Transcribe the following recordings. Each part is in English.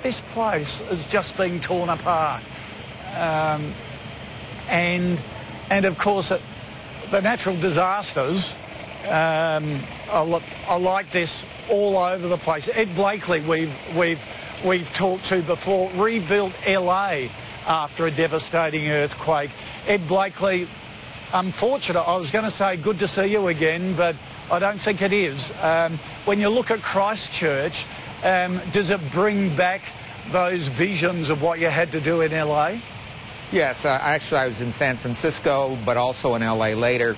this place is just being torn apart. And of course, the natural disasters are like this all over the place. Ed Blakely, we've talked to before, rebuilt LA after a devastating earthquake. Ed Blakely, unfortunate, I was going to say good to see you again, but I don't think it is. When you look at Christchurch, does it bring back those visions of what you had to do in LA? Yes, actually I was in San Francisco, but also in LA later.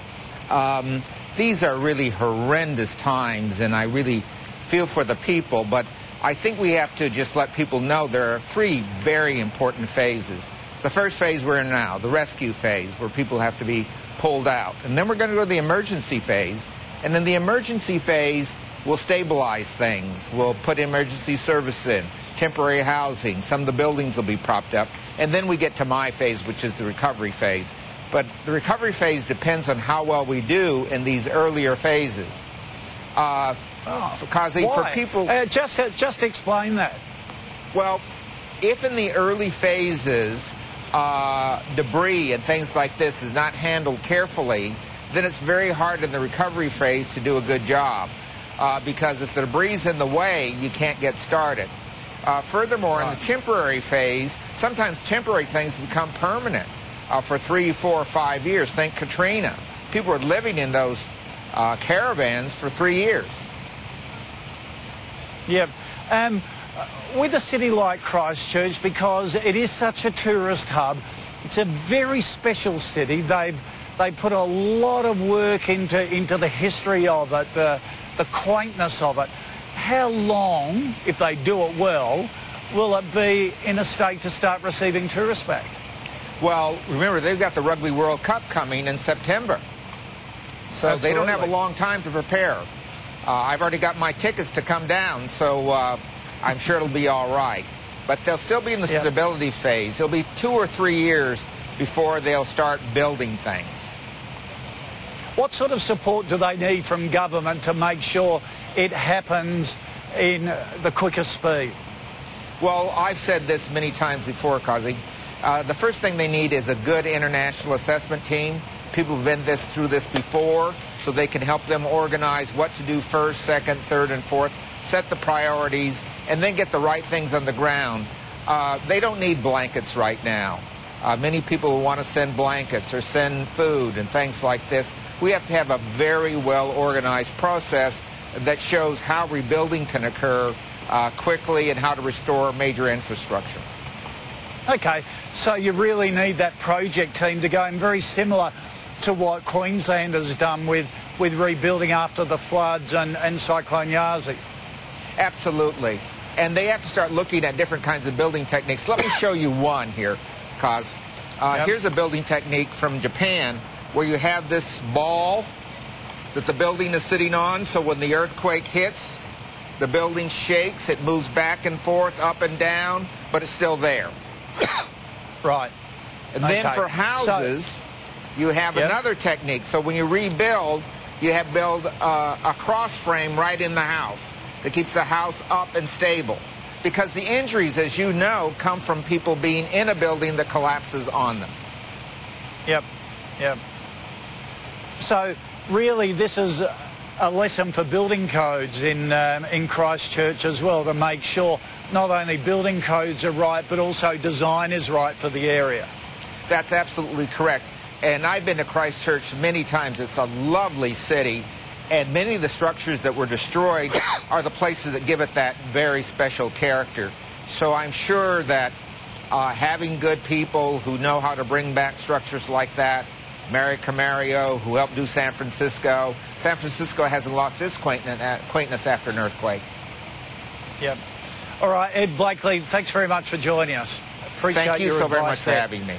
These are really horrendous times, and I really feel for the people, but I think we have to just let people know there are three very important phases. The first phase we're in now, the rescue phase, where people have to be pulled out. And then we're going to go to the emergency phase. And in the emergency phase, we'll stabilize things. We'll put emergency service in, temporary housing. Some of the buildings will be propped up. And then we get to my phase, which is the recovery phase. But the recovery phase depends on how well we do in these earlier phases. For people... just explain that. Well, if in the early phases debris and things like this is not handled carefully, then it's very hard in the recovery phase to do a good job. Because if the debris is in the way, you can't get started. Furthermore, in the temporary phase, sometimes temporary things become permanent for 3, 4, 5 years. Think Katrina. People were living in those caravans for 3 years. Yeah. With a city like Christchurch, because it is such a tourist hub, it's a very special city. They put a lot of work into the history of it, the quaintness of it. How long, if they do it well, will it be in a state to start receiving tourists back? Well, remember, they've got the Rugby World Cup coming in September. So Absolutely. They don't have a long time to prepare. I've already got my tickets to come down, so I'm sure it'll be all right. But they'll still be in the stability phase. It'll be 2 or 3 years before they'll start building things. What sort of support do they need from government to make sure it happens in the quickest speed? Well, I've said this many times before, Kazi. The first thing they need is a good international assessment team. People have been through this before, so they can help them organize what to do first, second, third, and fourth, set the priorities, and then get the right things on the ground. They don't need blankets right now. Many people want to send blankets or send food and things like this. We have to have a very well-organized process that shows how rebuilding can occur quickly and how to restore major infrastructure. Okay, so you really need that project team to go in, very similar to what Queensland has done with rebuilding after the floods and Cyclone Yasi. Absolutely. And they have to start looking at different kinds of building techniques. Let me show you one here, Kaz. Here's a building technique from Japan where you have this ball that the building is sitting on, so when the earthquake hits, the building shakes, it moves back and forth, up and down, but it's still there. Right. And then for houses, you have another technique. So when you rebuild, you have build a cross frame right in the house that keeps the house up and stable. Because the injuries, as you know, come from people being in a building that collapses on them. Yep. So really this is a lesson for building codes in Christchurch as well, to make sure not only building codes are right, but also design is right for the area. That's absolutely correct. And I've been to Christchurch many times. It's a lovely city. And many of the structures that were destroyed are the places that give it that very special character. So I'm sure that having good people who know how to bring back structures like that, Mary Camario, who helped do San Francisco. San Francisco hasn't lost its quaintness after an earthquake. Yep. All right, Ed Blakely, thanks very much for joining us. Appreciate Thank you your so very advice much for there. having me.